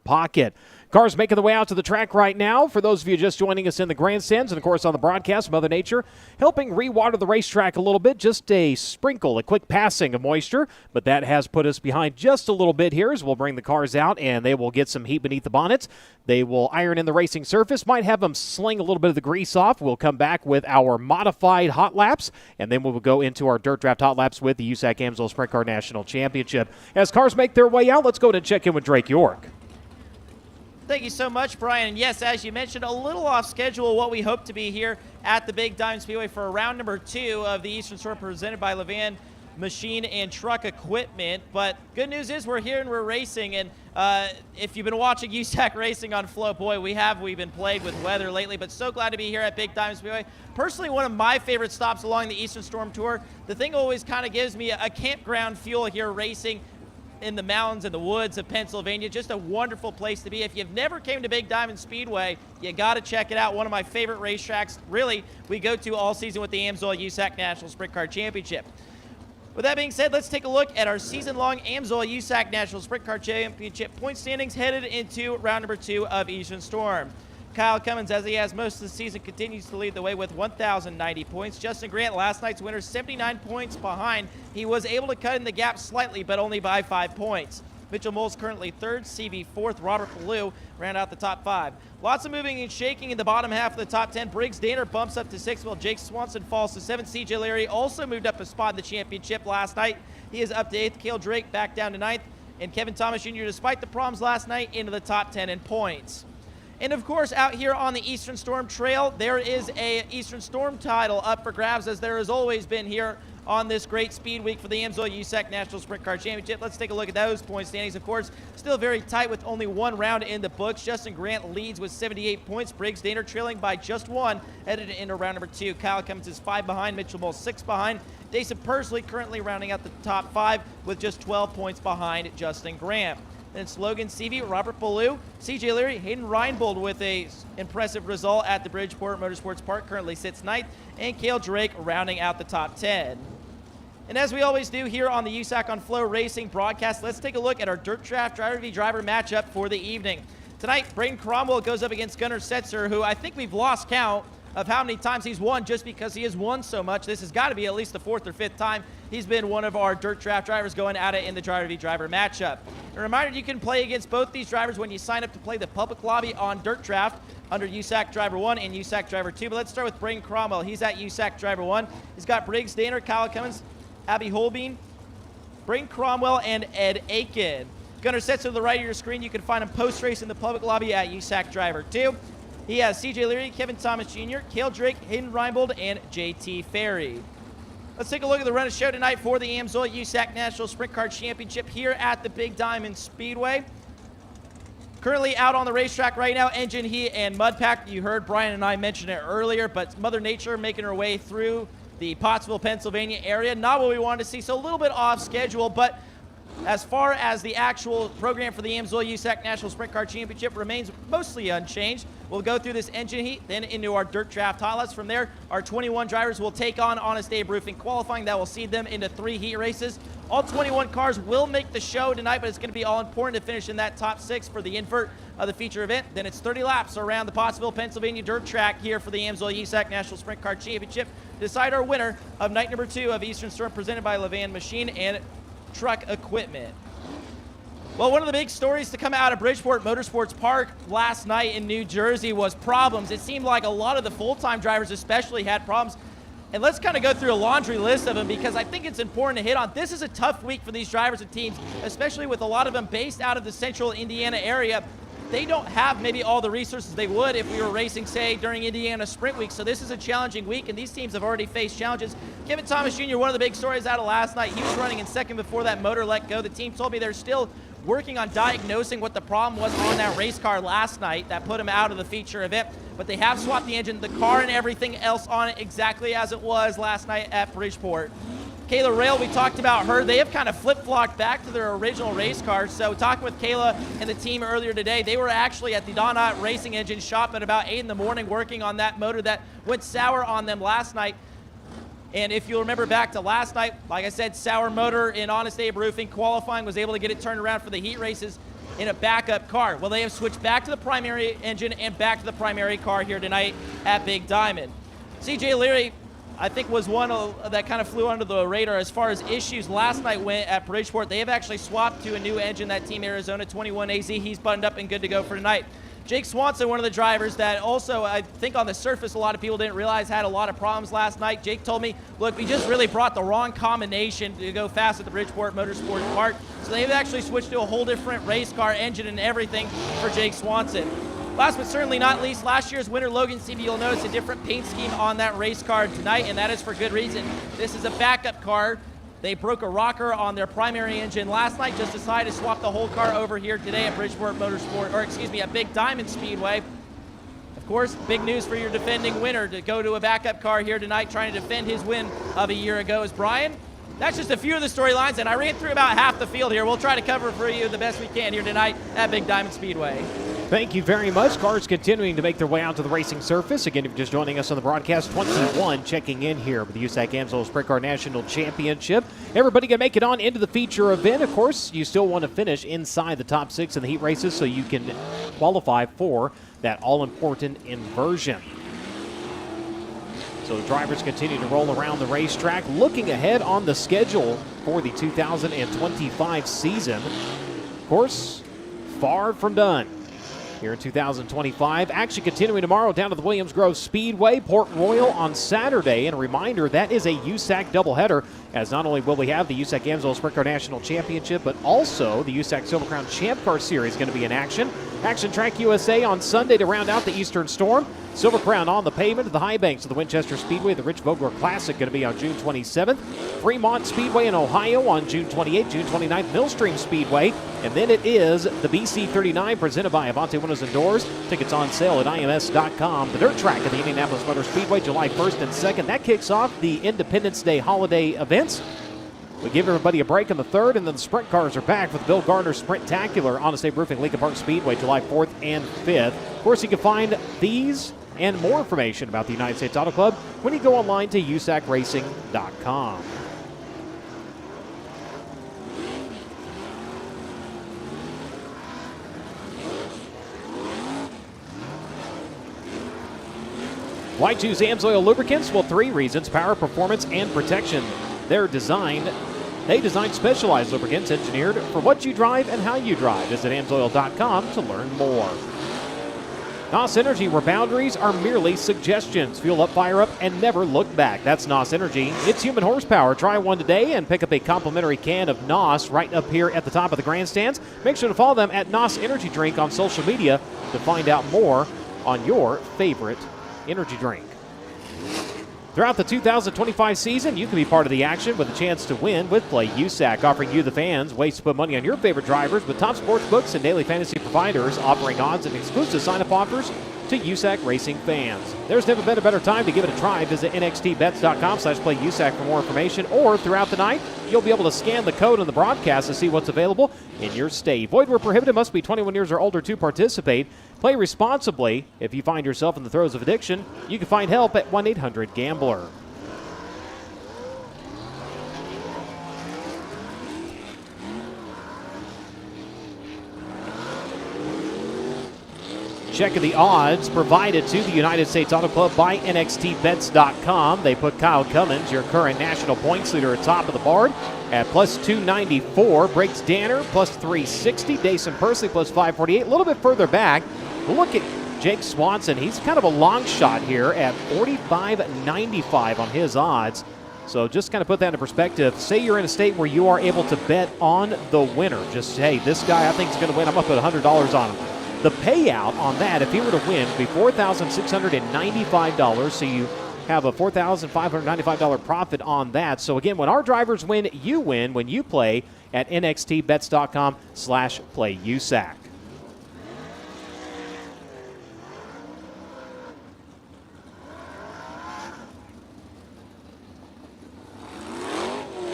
pocket. Cars making the way out to the track right now. For those of you just joining us in the grandstands and, of course, on the broadcast, Mother Nature helping rewater the racetrack a little bit. Just a sprinkle, a quick passing of moisture, but that has put us behind just a little bit here as we'll bring the cars out and they will get some heat beneath the bonnets. They will iron in the racing surface, might have them sling a little bit of the grease off. We'll come back with our modified hot laps, and then we will go into our dirt draft hot laps with the USAC Amsoil Sprint Car National Championship. As cars make their way out, let's go to check in with Drake York. Thank you so much, Brian. And yes, as you mentioned, a little off schedule what we hope to be here at the Big Diamond Speedway for round number 2 of the Eastern Storm presented by Levan Machine and Truck Equipment. But good news is we're here and we're racing. And if you've been watching USAC racing on Flow, boy, we've been plagued with weather lately, but so glad to be here at Big Diamond Speedway. Personally, one of my favorite stops along the Eastern Storm Tour. The thing always kind of gives me a campground feel here racing in the mountains and the woods of Pennsylvania. Just a wonderful place to be. If you've never came to Big Diamond Speedway, you got to check it out. One of my favorite racetracks, really, we go to all season with the Amsoil USAC National Sprint Car Championship. With that being said, let's take a look at our season-long Amsoil USAC National Sprint Car Championship point standings headed into round number 2 of Eastern Storm. Kyle Cummins, as he has most of the season, continues to lead the way with 1,090 points. Justin Grant, last night's winner, 79 points behind. He was able to cut in the gap slightly, but only by 5 points. Mitchell Moles currently 3rd, CV 4th, Robert Ballou ran out the top 5. Lots of moving and shaking in the bottom half of the top 10. Briggs Danner bumps up to 6th, while Jake Swanson falls to 7th. CJ Leary also moved up a spot in the championship last night. He is up to 8th. Cale Drake back down to 9th. And Kevin Thomas Jr., despite the problems last night, into the top 10 in points. And of course, out here on the Eastern Storm Trail, there is a Eastern Storm title up for grabs, as there has always been here on this great speed week for the Amsoil USAC National Sprint Car Championship. Let's take a look at those point standings. Of course, still very tight with only 1 round in the books. Justin Grant leads with 78 points. Briggs Danner trailing by just 1, headed into round number 2. Kyle Cummins is 5 behind. Mitchell Moles 6 behind. Dason Pursley currently rounding out the top 5 with just 12 points behind Justin Grant. Then it's Logan Seavey, Robert Ballou, CJ Leary, Hayden Reinbold with a impressive result at the Bridgeport Motorsports Park, currently sits 9th, and Cale Drake rounding out the top 10. And as we always do here on the USAC on Flow Racing broadcast, let's take a look at our Dirt Draft Driver v. Driver matchup for the evening. Tonight, Braden Cromwell goes up against Gunnar Setzer, who I think we've lost count of how many times he's won just because he has won so much. This has got to be at least the 4th or 5th time he's been one of our Dirt Draft drivers going at it in the Driver v. Driver matchup. A reminder, you can play against both these drivers when you sign up to play the public lobby on Dirt Draft under USAC Driver 1 and USAC Driver 2. But let's start with Braden Cromwell. He's at USAC Driver 1. He's got Briggs Danner, Kyle Cummins, Abby Holbein, Braden Cromwell, and Ed Aiken. Gunnar Setzer to the right of your screen. You can find him post-race in the public lobby at USAC Driver 2. He has CJ Leary, Kevin Thomas Jr., Cale Drake, Hayden Reinbold, and JT Ferry. Let's take a look at the run of show tonight for the Amsoil USAC National Sprint Car Championship here at the Big Diamond Speedway. Currently out on the racetrack right now, engine heat and mud pack. You heard Brian and I mention it earlier, but Mother Nature making her way through the Pottsville, Pennsylvania area. Not what we wanted to see, so a little bit off schedule, but as far as the actual program for the Amsoil USAC National Sprint Car Championship remains mostly unchanged. We'll go through this engine heat, then into our dirt draft highlights. From there, our 21 drivers will take on Honest Abe Roofing qualifying. That will seed them into 3 heat races. All 21 cars will make the show tonight, but it's going to be all important to finish in that top 6 for the invert of the feature event. Then it's 30 laps around the Pottsville, Pennsylvania dirt track here for the Amsoil USAC National Sprint Car Championship to decide our winner of night number 2 of Eastern Storm presented by Levan Machine and Truck Equipment. Well, one of the big stories to come out of Bridgeport Motorsports Park last night in New Jersey was problems. It seemed like a lot of the full-time drivers especially had problems. And let's kind of go through a laundry list of them because I think it's important to hit on. This is a tough week for these drivers and teams, especially with a lot of them based out of the central Indiana area. They don't have maybe all the resources they would if we were racing, say, during Indiana Sprint Week. So this is a challenging week, and these teams have already faced challenges. Kevin Thomas Jr., one of the big stories out of last night, he was running in second before that motor let go. The team told me they're still working on diagnosing what the problem was on that race car last night that put him out of the feature event. But they have swapped the engine, the car, and everything else on it exactly as it was last night at Bridgeport. Kayla Rail, we talked about her. They have kind of flip-flopped back to their original race car. So talking with Kayla and the team earlier today, they were actually at the Donut Racing Engine shop at about 8 in the morning working on that motor that went sour on them last night. And if you'll remember back to last night, like I said, sour motor in Honest Abe Roofing qualifying, was able to get it turned around for the heat races. in a backup car. Well, they have switched back to the primary engine and back to the primary car here tonight at Big Diamond. CJ Leary, I think, was one that kind of flew under the radar as far as issues last night went at Bridgeport. They have actually swapped to a new engine, that Team Arizona 21AZ. He's buttoned up and good to go for tonight. Jake Swanson, one of the drivers that also, I think on the surface, a lot of people didn't realize had a lot of problems last night. Jake told me, look, we just really brought the wrong combination to go fast at the Bridgeport Motorsport Park. So they've actually switched to a whole different race car engine and everything for Jake Swanson. Last but certainly not least, last year's winner, Logan Seavey, you'll notice a different paint scheme on that race car tonight, and that is for good reason. This is a backup car. They broke a rocker on their primary engine last night, just decided to swap the whole car over here today at Bridgeport Motorsport, or excuse me, at Big Diamond Speedway. Of course, big news for your defending winner to go to a backup car here tonight, trying to defend his win of a year ago. As Brian, that's just a few of the storylines, and I ran through about half the field here. We'll try to cover for you the best we can here tonight at Big Diamond Speedway. Thank you very much. Cars continuing to make their way out to the racing surface. Again, if you're just joining us on the broadcast, 21 checking in here with the USAC AMSOIL Sprint Car National Championship. Everybody can make it on into the feature event. Of course, you still want to finish inside the top 6 in the heat races so you can qualify for that all-important inversion. So the drivers continue to roll around the racetrack, looking ahead on the schedule for the 2025 season. Of course, far from done here in 2025. Action continuing tomorrow down to the Williams Grove Speedway, Port Royal on Saturday. And a reminder, that is a USAC doubleheader, as not only will we have the USAC AMSOIL Sprint Car National Championship, but also the USAC Silver Crown Champ Car Series going to be in action. Action Track USA on Sunday to round out the Eastern Storm. Silver Crown on the pavement of the high banks of the Winchester Speedway. The Rich Vogler Classic going to be on June 27th. Fremont Speedway in Ohio on June 28th. June 29th, Millstream Speedway. And then it is the BC 39 presented by Avante Windows and Doors. Tickets on sale at IMS.com. The dirt track of the Indianapolis Motor Speedway, July 1st and 2nd. That kicks off the Independence Day holiday events. We give everybody a break in the 3rd, and then the sprint cars are back with Bill Gardner Sprint-tacular on State Roofing, Lincoln Park Speedway, July 4th and 5th. Of course, you can find these and more information about the United States Auto Club when you go online to USACRacing.com. Why choose AMSOIL lubricants? Well, 3 reasons: power, performance, and protection. They design specialized lubricants engineered for what you drive and how you drive. Visit AMSOIL.com to learn more. NOS Energy, where boundaries are merely suggestions. Fuel up, fire up, and never look back. That's NOS Energy. It's human horsepower. Try one today and pick up a complimentary can of NOS right up here at the top of the grandstands. Make sure to follow them at NOS Energy Drink on social media to find out more on your favorite energy drink. Throughout the 2025 season, you can be part of the action with a chance to win with Play USAC, offering you, the fans, ways to put money on your favorite drivers with top sports books and daily fantasy providers, offering odds and exclusive sign-up offers to USAC racing fans. There's never been a better time to give it a try. Visit nxtbets.com/playusac for more information, or throughout the night, you'll be able to scan the code on the broadcast to see what's available in your state. Void where prohibited. Must be 21 years or older to participate. Play responsibly. If you find yourself in the throes of addiction, you can find help at 1-800-GAMBLER. Check the odds provided to the United States Auto Club by NXTBets.com. They put Kyle Cummins, your current national points leader, atop of the board at plus 294. Breaks Danner plus 360. Dason Persley plus 548. A little bit further back, look at Jake Swanson. He's kind of a long shot here at 45.95 on his odds. So just kind of put that into perspective. Say you're in a state where you are able to bet on the winner. Just, hey, this guy I think is going to win. I'm going to put $100 on him. The payout on that, if he were to win, would be $4,695. So you have a $4,595 profit on that. So again, when our drivers win, you win when you play at nxtbets.com/playusac.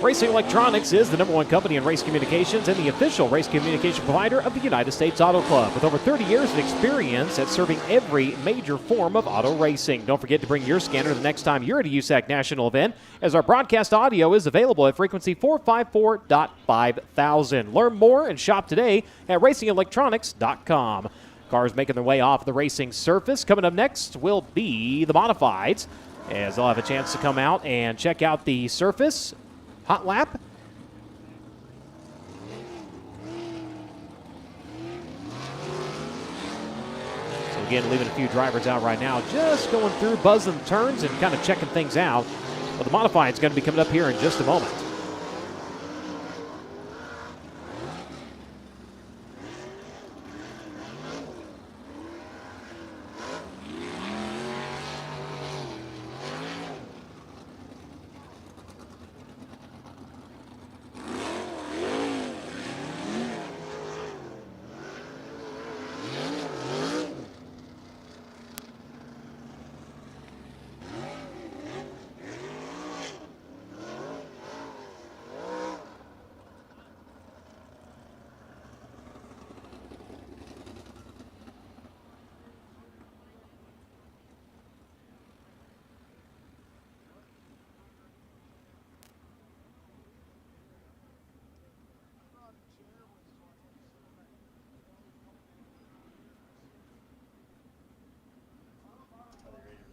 Racing Electronics is the #1 company in race communications and the official race communication provider of the United States Auto Club, with over 30 years of experience at serving every major form of auto racing. Don't forget to bring your scanner the next time you're at a USAC national event, as our broadcast audio is available at frequency 454.5000. Learn more and shop today at racingelectronics.com. Cars making their way off the racing surface. Coming up next will be the modifieds, as they'll have a chance to come out and check out the surface. Hot lap. So again, leaving a few drivers out right now, just going through, buzzing the turns and kind of checking things out. But the modified is going to be coming up here in just a moment.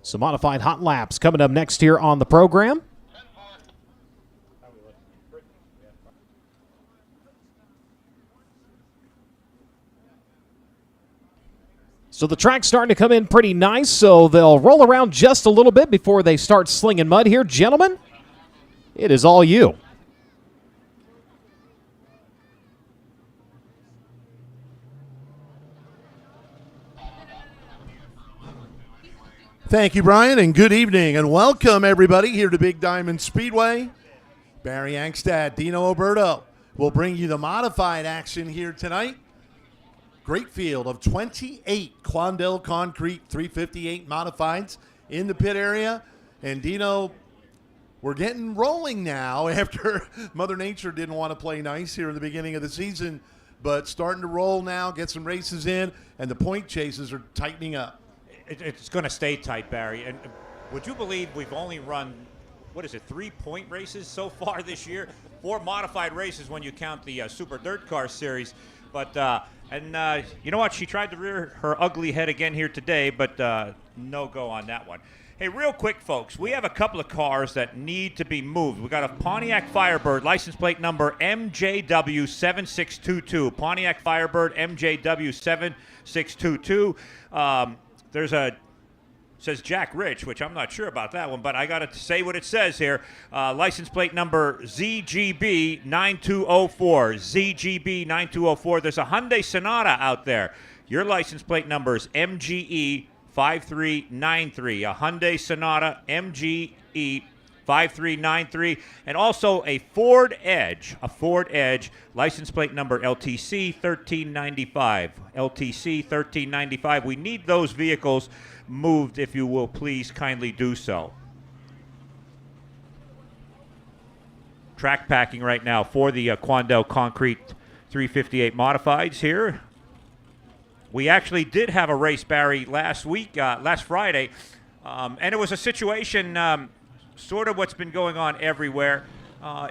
So modified hot laps coming up next here on the program. So the track's starting to come in pretty nice, so they'll roll around just a little bit before they start slinging mud here. Gentlemen, it is all you. Thank you, Brian, and good evening, and welcome, everybody, here to Big Diamond Speedway. Barry Angstad, Dino Oberto will bring you the modified action here tonight. Great field of 28 Quandel Concrete 358 modifieds in the pit area. And, Dino, we're getting rolling now after Mother Nature didn't want to play nice here in the beginning of the season, but starting to roll now, get some races in, and the point chases are tightening up. It's going to stay tight, Barry. And would you believe we've only run, 3-point races so far this year? 4 modified races when you count the Super Dirt Car Series. But, you know what? She tried to rear her ugly head again here today, but no go on that one. Hey, real quick, folks, we have a couple of cars that need to be moved. We got a Pontiac Firebird, license plate number MJW7622. Pontiac Firebird MJW7622. Says Jack Rich, which I'm not sure about that one, but I got to say what it says here. License plate number ZGB9204. ZGB9204. There's a Hyundai Sonata out there. Your license plate number is MGE5393. A Hyundai Sonata MGE5393. And also a Ford Edge. License plate number LTC1395. LTC1395. We need those vehicles moved, if you will please kindly do so. Track packing right now for the Quandel Concrete 358 modifieds here. We actually did have a race, Barry, last Friday, and it was a situation sort of what's been going on everywhere.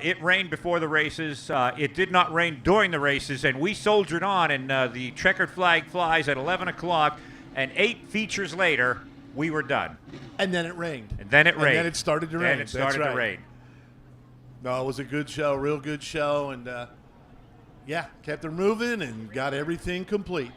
It rained before the races. It did not rain during the races, and we soldiered on, and the checkered flag flies at 11 o'clock, and 8 features later, we were done. And then it rained. And then it rained. And then it started to rain. And it started to rain. No, it was a good show, real good show, and kept her moving and got everything complete.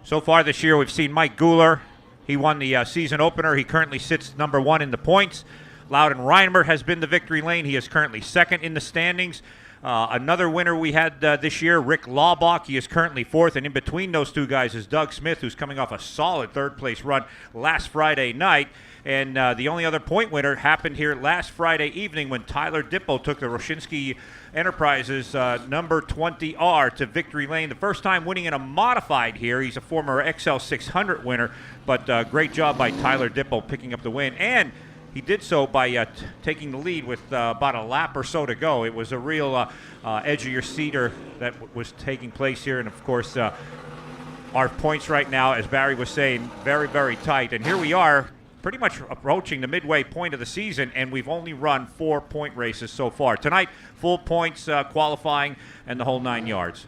So far this year, we've seen Mike Guler. He won the season opener. He currently sits number 1 in the points. Loudon Reimer has been the victory lane. He is currently 2nd in the standings. Another winner we had this year, Rick Laubach. He is currently 4th, and in between those two guys is Doug Smith, who's coming off a solid 3rd-place run last Friday night. And the only other point winner happened here last Friday evening when Tyler Dippo took the Roshinsky Enterprises number 20R to victory lane. The first time winning in a modified here. He's a former XL600 winner, but great job by Tyler Dippo picking up the win. And he did so by taking the lead with about a lap or so to go. It was a real edge of your seater that was taking place here. And, of course, our points right now, as Barry was saying, very, very tight. And here we are, pretty much approaching the midway point of the season, and we've only run 4-point races so far. Tonight, full points, qualifying, and the whole 9 yards.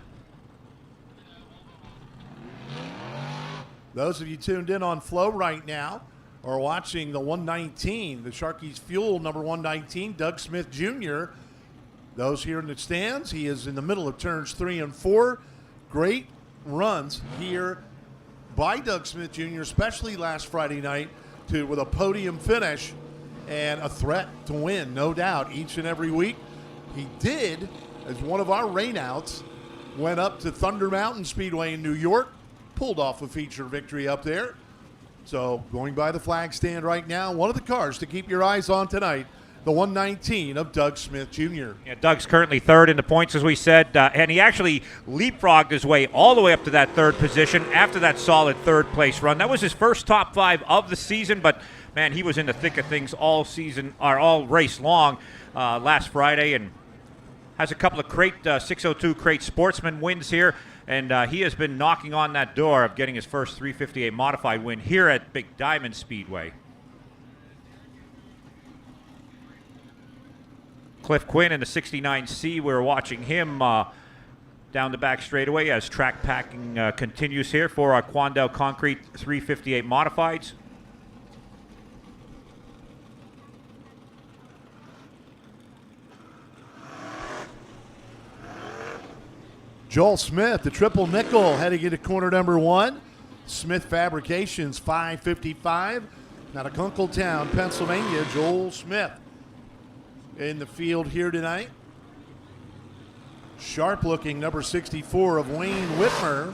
Those of you tuned in on Flow right now are watching the 119, the Sharky's Fuel number 119, Doug Smith Jr. Those here in the stands, he is in the middle of turns 3 and 4. Great runs here by Doug Smith Jr., especially last Friday night, with a podium finish and a threat to win, no doubt, each and every week. He did, as one of our rainouts, went up to Thunder Mountain Speedway in New York, pulled off a feature victory up there. So going by the flag stand right now, one of the cars to keep your eyes on tonight, the 119 of Doug Smith Jr. Yeah, Doug's currently third in the points, as we said, and he actually leapfrogged his way all the way up to that third position after that solid third-place run. That was his first top 5 of the season, but, man, he was in the thick of things all season, or all race long last Friday, and has a couple of crate 602 crate sportsman wins here, and he has been knocking on that door of getting his first 358 modified win here at Big Diamond Speedway. Cliff Quinn in the 69C, we're watching him down the back straightaway as track packing continues here for our Quandel Concrete 358 Modifieds. Joel Smith, the triple nickel, heading into corner number 1. Smith Fabrications 555. Out of Kunkletown, Pennsylvania, Joel Smith in the field here tonight. Sharp looking number 64 of Wayne Whitmer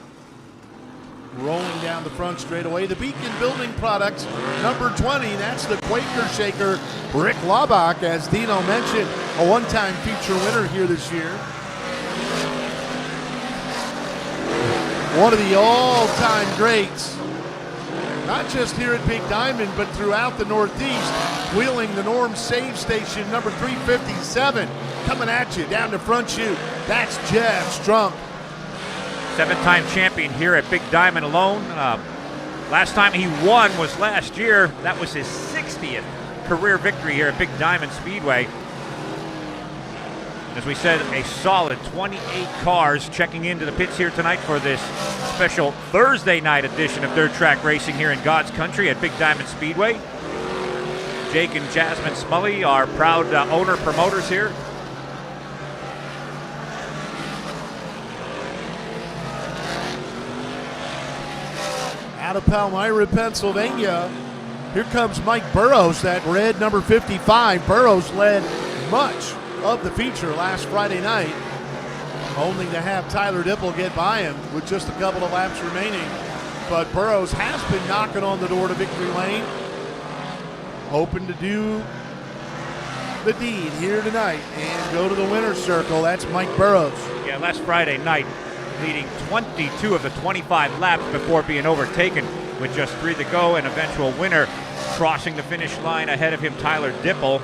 rolling down the front straightaway. The Beacon Building Products number 20, that's the Quaker Shaker Rick Laubach, as Dino mentioned, a one-time feature winner here this year. One of the all-time greats, not just here at Big Diamond, but throughout the Northeast, wheeling the Norm Save Station number 357, coming at you down the front chute. That's Jeff Strunk. 7-time champion here at Big Diamond alone. Last time he won was last year. That was his 60th career victory here at Big Diamond Speedway. As we said, a solid 28 cars checking into the pits here tonight for this special Thursday night edition of Dirt Track Racing here in God's Country at Big Diamond Speedway. Jake and Jasmine Smully, our proud owner-promoters here. Out of Palmyra, Pennsylvania, here comes Mike Burrows, that red number 55. Burrows led much of the feature last Friday night, only to have Tyler Dipple get by him with just a couple of laps remaining. But Burrows has been knocking on the door to victory lane, hoping to do the deed here tonight and go to the winner's circle. That's Mike Burrows. Yeah, last Friday night, leading 22 of the 25 laps before being overtaken with just 3 to go. An eventual winner crossing the finish line ahead of him, Tyler Dipple.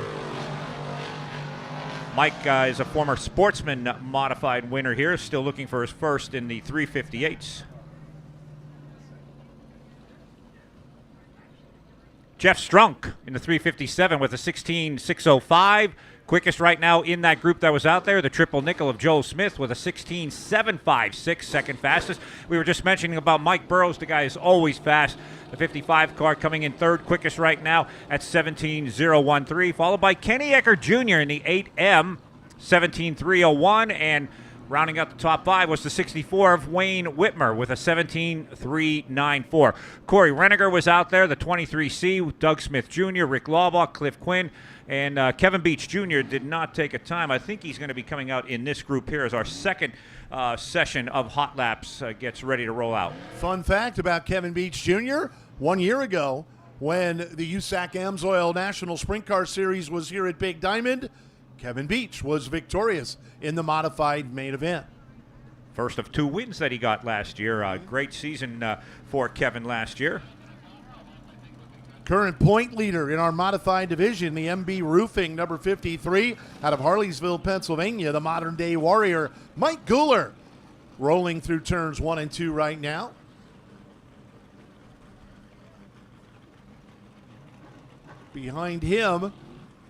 Mike is a former Sportsman modified winner here, still looking for his first in the 358s. Jeff Strunk in the 357 with a 16.605. Quickest right now in that group that was out there, the triple nickel of Joel Smith with a 16.756, second fastest. We were just mentioning about Mike Burrows. The guy is always fast. The 55 car coming in third quickest right now at 17.013, followed by Kenny Eckert Jr. in the 8M, 17.301, and rounding out the top 5 was the 64 of Wayne Whitmer with a 17.394. Corey Reniger was out there, the 23C with Doug Smith Jr., Rick Laubach, Cliff Quinn, and Kevin Beach Jr. did not take a time. I think he's going to be coming out in this group here as our second session of Hot Laps gets ready to roll out. Fun fact about Kevin Beach Jr., 1 year ago when the USAC Amsoil National Sprint Car Series was here at Big Diamond, Kevin Beach was victorious in the modified main event. First of 2 wins that he got last year. Great season for Kevin last year. Current point leader in our modified division, the MB Roofing, number 53, out of Harleysville, Pennsylvania, the modern-day warrior, Mike Guler, rolling through turns 1 and 2 right now. Behind him,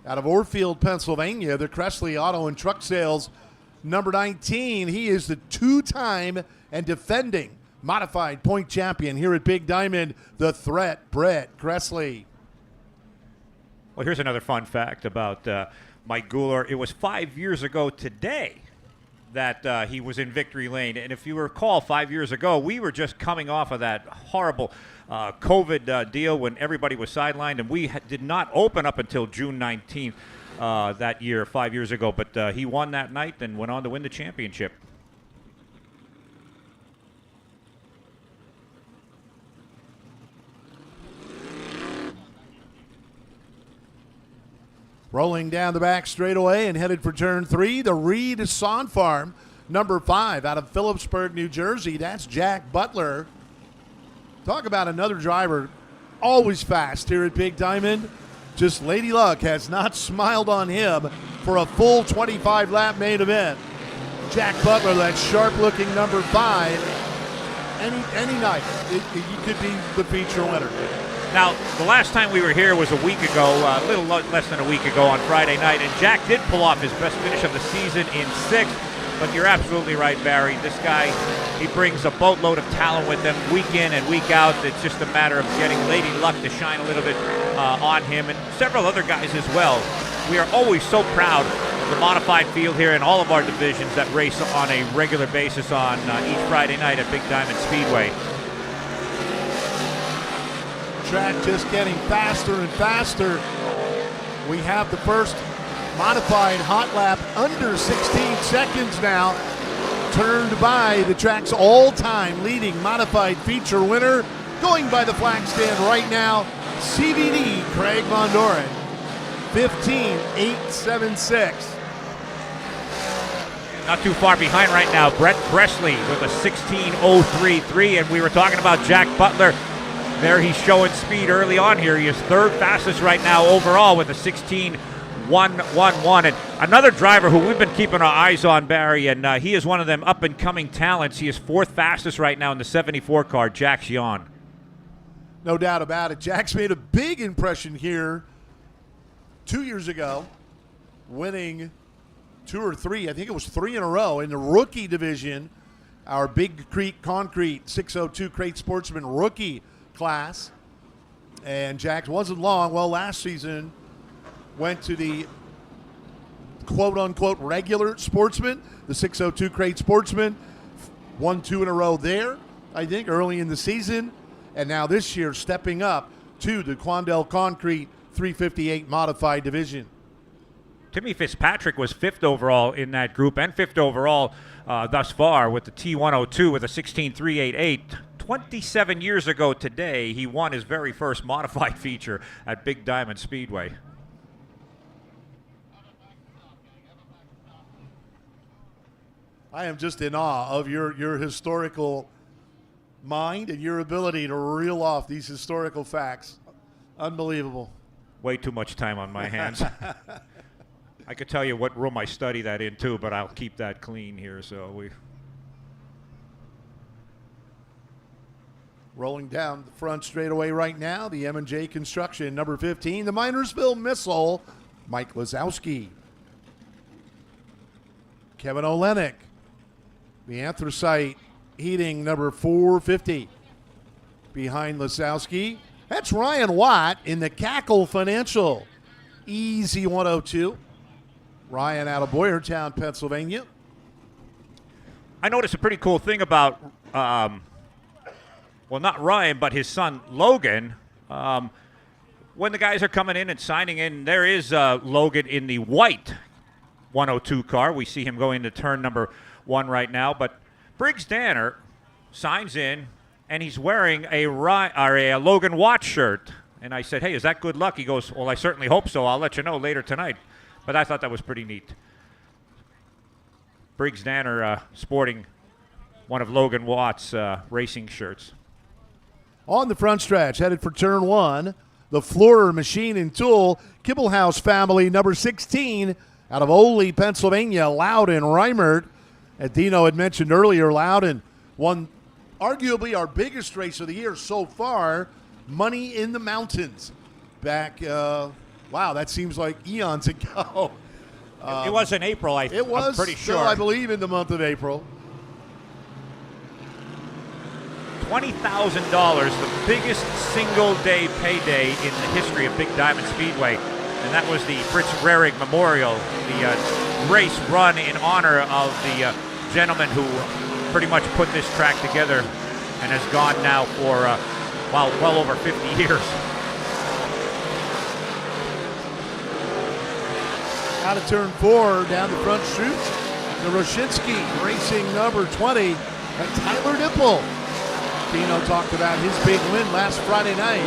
out of Orfield, Pennsylvania, the Cressley Auto and Truck Sales, number 19. He is the two-time and defending modified point champion here at Big Diamond, the threat, Brett Cressley. Well, here's another fun fact about Mike Guler. It was 5 years ago today that he was in victory lane. And if you recall, 5 years ago, we were just coming off of that horrible COVID deal when everybody was sidelined, and we did not open up until June 19th that year, 5 years ago. But he won that night and went on to win the championship. Rolling down the back straightaway and headed for turn 3, the Reed Son Farm, number 5, out of Phillipsburg, New Jersey. That's Jack Butler. Talk about another driver, always fast here at Big Diamond. Just Lady Luck has not smiled on him for a full 25-lap main event. Jack Butler, that sharp-looking number 5, any night, he could be the feature winner. Now, the last time we were here was a week ago, a little less than a week ago on Friday night, and Jack did pull off his best finish of the season in 6th. But you're absolutely right, Barry. This guy, he brings a boatload of talent with him week in and week out. It's just a matter of getting Lady Luck to shine a little bit on him, and several other guys as well. We are always so proud of the modified field here in all of our divisions that race on a regular basis on each Friday night at Big Diamond Speedway. Track just getting faster and faster. We have the first modified hot lap under 16 seconds now, turned by the track's all-time leading modified feature winner, going by the flag stand right now, CVD Craig Von Doren, 15.876. Not too far behind right now, Brett Cressley with a 16.033, and we were talking about Jack Butler. There he's showing speed early on here. He is third fastest right now overall with a 16.111. And another driver who we've been keeping our eyes on, Barry, and he is one of them up-and-coming talents. He is fourth fastest right now in the 74 car, Jack Xion. No doubt about it. Jack's made a big impression here 2 years ago, winning 2 or 3, I think it was 3 in a row in the rookie division, our Big Creek Concrete 602 Crate Sportsman rookie class. And Jack wasn't long. Well, last season went to the quote-unquote regular sportsman, the 602 Crate Sportsman, won 2 in a row there, I think, early in the season. And now this year stepping up to the Quandel Concrete 358 modified division. Timmy Fitzpatrick was 5th overall in that group and 5th overall thus far with the T102 with a 16.388. 27 years ago today, he won his very first modified feature at Big Diamond Speedway. I am just in awe of your historical mind and your ability to reel off these historical facts. Unbelievable. Way too much time on my hands. I could tell you what room I study that in too, but I'll keep that clean here. So we rolling down the front straightaway right now, the M&J Construction, number 15, the Minersville Missile, Mike Lazowski. Kevin Olenek, the Anthracite Heating, number 450. Behind Lazowski, that's Ryan Watt in the Cackle Financial, Easy 102. Ryan out of Boyertown, Pennsylvania. I noticed a pretty cool thing about well, not Ryan, but his son, Logan. When the guys are coming in and signing in, there is Logan in the white 102 car. We see him going to turn number 1 right now. But Briggs Danner signs in, and he's wearing a Logan Watt shirt. And I said, hey, is that good luck? He goes, well, I certainly hope so. I'll let you know later tonight. But I thought that was pretty neat. Briggs Danner sporting one of Logan Watt's racing shirts. On the front stretch, headed for turn 1, the Floor Machine and Tool Kibblehouse family, number 16, out of Ole, Pennsylvania, Loudon Reimert. As Dino had mentioned earlier, Loudon won arguably our biggest race of the year so far, Money in the Mountains. Back, wow, that seems like eons ago. It was in April, I'm pretty still, sure. I believe, in the month of April. $20,000, the biggest single-day payday in the history of Big Diamond Speedway. And that was the Fritz Rehrig Memorial, the race run in honor of the gentleman who pretty much put this track together and has gone now for, well over 50 years. Out of turn 4, down the front chute, the Roshinsky racing number 20, and Tyler Dipple. Dino talked about his big win last Friday night,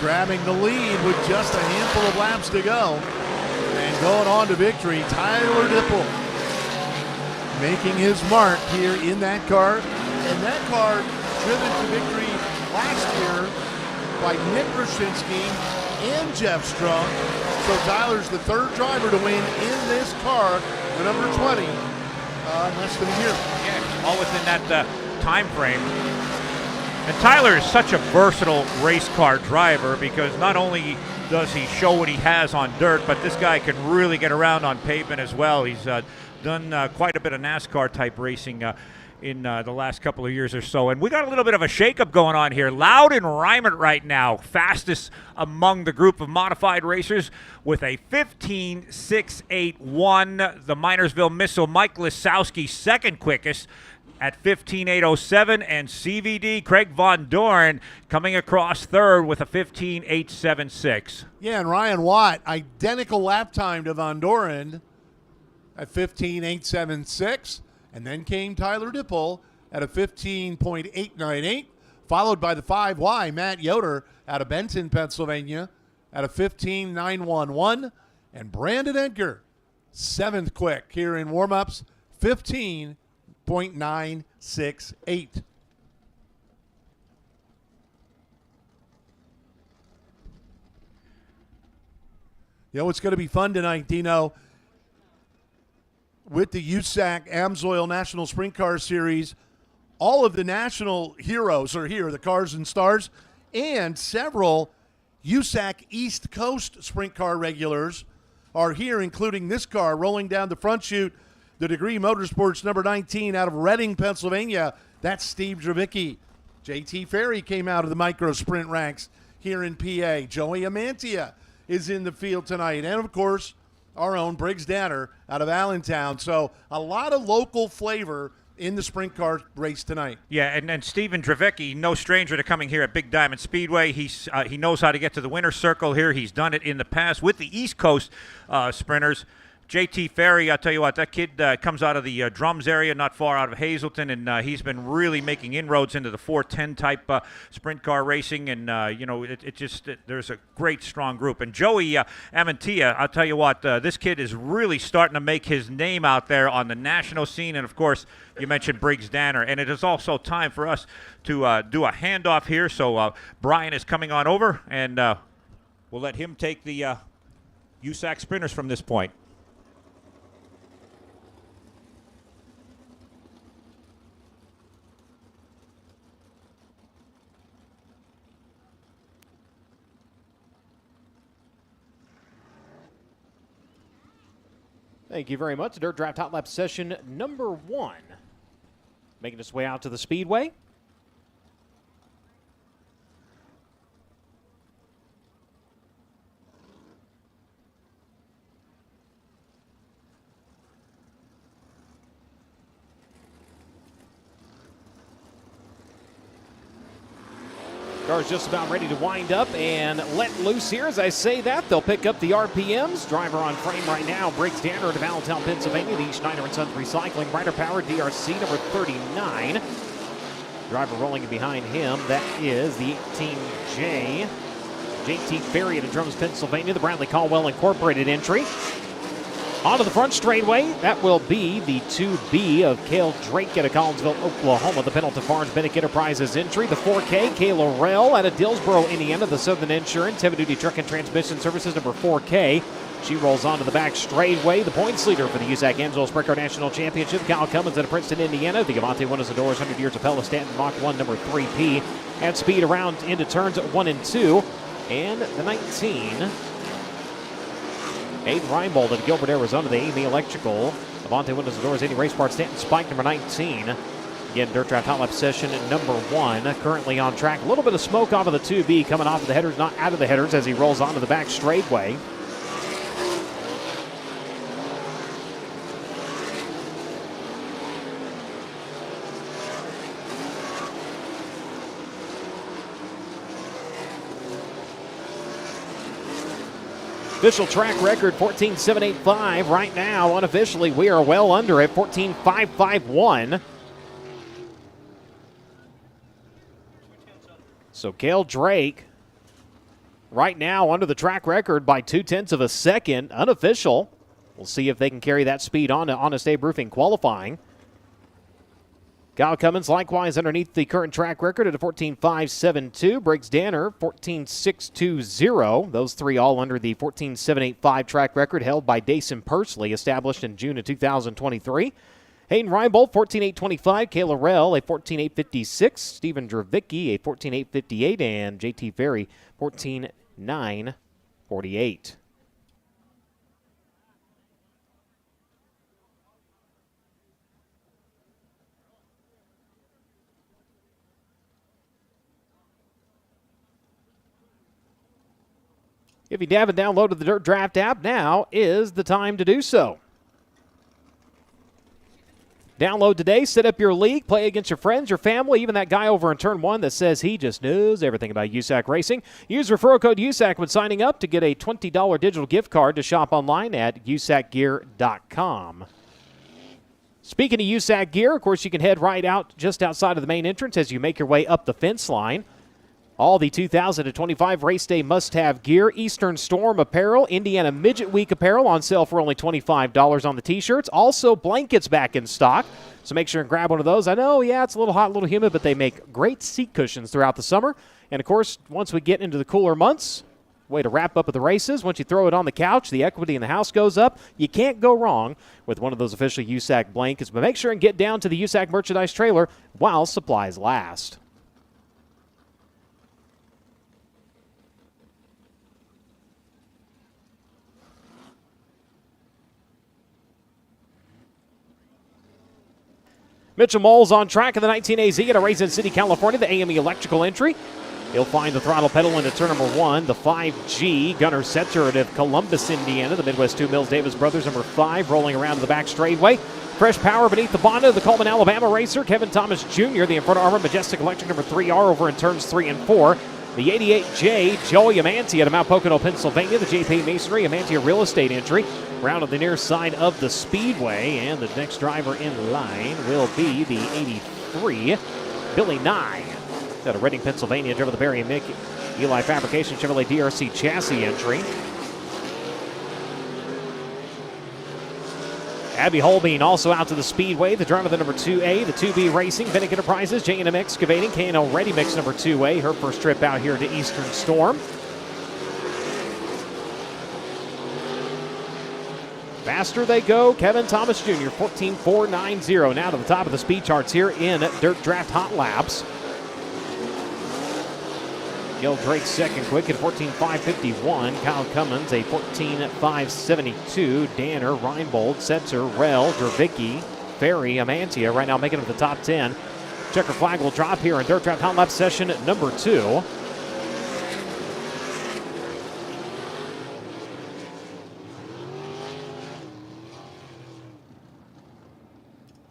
grabbing the lead with just a handful of laps to go, and going on to victory. Tyler Dipple making his mark here in that car, and that car driven to victory last year by Nick Roshinsky and Jeff Strunk. So Tyler's the third driver to win in this car, the number 20, in less than a year. Yeah, all within that time frame. And Tyler is such a versatile race car driver because not only does he show what he has on dirt, but this guy can really get around on pavement as well. He's done quite a bit of NASCAR type racing in the last couple of years or so. And we got a little bit of a shakeup going on here. Loudon Reimert right now, fastest among the group of modified racers with a 15.681. The Minersville Missile, Mike Lisowski, second quickest at 15.807, and CVD Craig Von Dorn coming across third with a 15.876. Yeah, and Ryan Watt, identical lap time to Von Doren at 15.876. And then came Tyler Dipple at a 15.898, followed by the 5Y, Matt Yoder out of Benton, Pennsylvania, at a 15.911. And Brandon Edgar, seventh quick here in warm-ups, 15.968. You know, it's going to be fun tonight, Dino. With the USAC AMSOIL National Sprint Car Series, all of the national heroes are here, the Cars and Stars, and several USAC East Coast Sprint Car regulars are here, including this car rolling down the front chute, the Degree Motorsports number 19 out of Reading, Pennsylvania. That's Steve Dravicki. JT Ferry came out of the micro sprint ranks here in PA. Joey Amantia is in the field tonight. And, of course, our own Briggs Danner out of Allentown. So a lot of local flavor in the sprint car race tonight. Yeah, and Steven Dravicki, no stranger to coming here at Big Diamond Speedway. He knows how to get to the winner's circle here. He's done it in the past with the East Coast sprinters. JT Ferry, I'll tell you what, that kid comes out of the Drums area, not far out of Hazleton, and he's been really making inroads into the 410 type sprint car racing, and there's a great strong group. And Joey Amantia, I'll tell you what, this kid is really starting to make his name out there on the national scene, and of course, you mentioned Briggs Danner, and it is also time for us to do a handoff here. So Brian is coming on over, and we'll let him take the USAC sprinters from this point. Thank you very much. Dirt Draft Hot Lap session number 1. Making its way out to the Speedway. Car's just about ready to wind up and let loose here. As I say that, they'll pick up the RPMs. Driver on frame right now, Briggs Danner of Allentown, Pennsylvania. The Schneider & Sons Recycling. Rider Power DRC number 39. Driver rolling in behind him, that is the 18J. JT Ferry out of Drums, Pennsylvania. The Bradley Caldwell Incorporated entry. Onto the front straightaway, that will be the 2B of Cale Drake out of Collinsville, Oklahoma. The Pendleton Farms Bennick Enterprises entry. The 4K, Kayla Rell out of Dillsboro, Indiana. The Southern Insurance, Heavy Duty Truck and Transmission Services, number 4K. She rolls onto the back straightaway. The points leader for the USAC Amsoil Sprint Car National Championship, Kyle Cummins out of Princeton, Indiana. The Avante Windows and Doors 100 Years of Pella Stanton Mach 1, number 3P. At speed around into turns 1 and 2. And the 19. Aiden Reinbold at Gilbert, Arizona, the Amy Electrical. Avante Windows and Doors, 80 Race Parts, Stanton Spike, number 19. Again, Dirt Draft Hot Lap session number 1. Currently on track. A little bit of smoke off of the 2B coming off of the headers, not out of the headers as he rolls onto the back straightaway. Official track record 14.785. Right now, unofficially, we are well under it, 14.551. So Cale Drake right now under the track record by 0.2 of a second. Unofficial. We'll see if they can carry that speed on to Honest Abe Roofing qualifying. Kyle Cummins likewise underneath the current track record at a 14.572. Briggs Danner 14.620. Those three all under the 14.785 track record held by Dason Pursley, established in June of 2023. Hayden Reinbold 14.825. Kayla Rell a 14.856. Stephen Dravicki a 14.858. And JT Ferry 14.948. If you haven't downloaded the Dirt Draft app, now is the time to do so. Download today, set up your league, play against your friends, your family, even that guy over in turn 1 that says he just knows everything about USAC racing. Use referral code USAC when signing up to get a $20 digital gift card to shop online at usacgear.com. Speaking of USAC gear, of course, you can head right out just outside of the main entrance as you make your way up the fence line. All the 2025 race day must-have gear. Eastern Storm apparel, Indiana Midget Week apparel on sale for only $25 on the T-shirts. Also, blankets back in stock, so make sure and grab one of those. I know, yeah, it's a little hot, a little humid, but they make great seat cushions throughout the summer. And, of course, once we get into the cooler months, way to wrap up with the races. Once you throw it on the couch, the equity in the house goes up. You can't go wrong with one of those official USAC blankets. But make sure and get down to the USAC merchandise trailer while supplies last. Mitchell Moles on track in the 19AZ at a race in City, California, the AME Electrical entry. He'll find the throttle pedal into turn number 1. The 5G Gunnar Setzer out of Columbus, Indiana. The Midwest 2 Mills Davis Brothers, number 5, rolling around to the back straightaway. Fresh power beneath the bonnet of the Coleman, Alabama racer, Kevin Thomas Jr. The Inferno Armor Majestic Electric, number 3R, over in turns 3 and 4. The 88J, Joey Amanti out of Mount Pocono, Pennsylvania. The JP Masonry, Amanti Real Estate entry. Round on the near side of the Speedway. And the next driver in line will be the 83, Billy Nye. Out of Reading, Pennsylvania, driven the Barry and Mick Eli Fabrication Chevrolet DRC chassis entry. Abby Holbein also out to the Speedway. The driver of the number 2A, the 2B Racing, Bennick Enterprises, J&M Excavating, K&L Ready Mix number 2A. Her first trip out here to Eastern Storm. Faster they go. Kevin Thomas Jr., 14.490. Now to the top of the speed charts here in Dirt Draft Hot Laps. Gil Drake second quick at 14.551. Kyle Cummins a 14.572. Danner, Reinbold, Setzer, Rell, Dravicki, Ferry, Amantia right now making it to the top 10. Checker flag will drop here in Dirt Draft Hot Lap session number 2.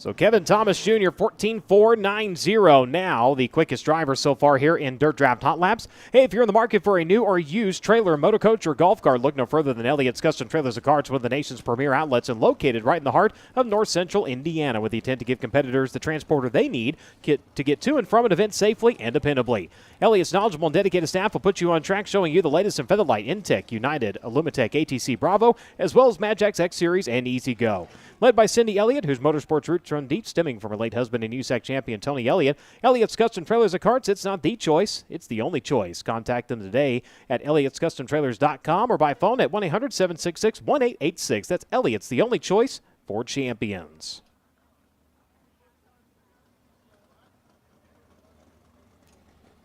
So Kevin Thomas Jr., 14.490 now, the quickest driver so far here in Dirt Draft Hot Laps. Hey, if you're in the market for a new or used trailer, motor coach, or golf cart, look no further than Elliott's Custom Trailers and Carts, one of the nation's premier outlets and located right in the heart of north central Indiana, with the intent to give competitors the transporter they need to get to and from an event safely and dependably. Elliott's knowledgeable and dedicated staff will put you on track, showing you the latest in Featherlight, Intech, United, Illumitech, ATC Bravo, as well as Magix X Series and Easy Go. Led by Cindy Elliott, whose motorsports roots run deep, stemming from her late husband and USAC champion Tony Elliott. Elliott's Custom Trailers and Carts, it's not the choice, it's the only choice. Contact them today at elliott'scustomtrailers.com or by phone at 1-800-766-1886. That's Elliott's, the only choice for champions.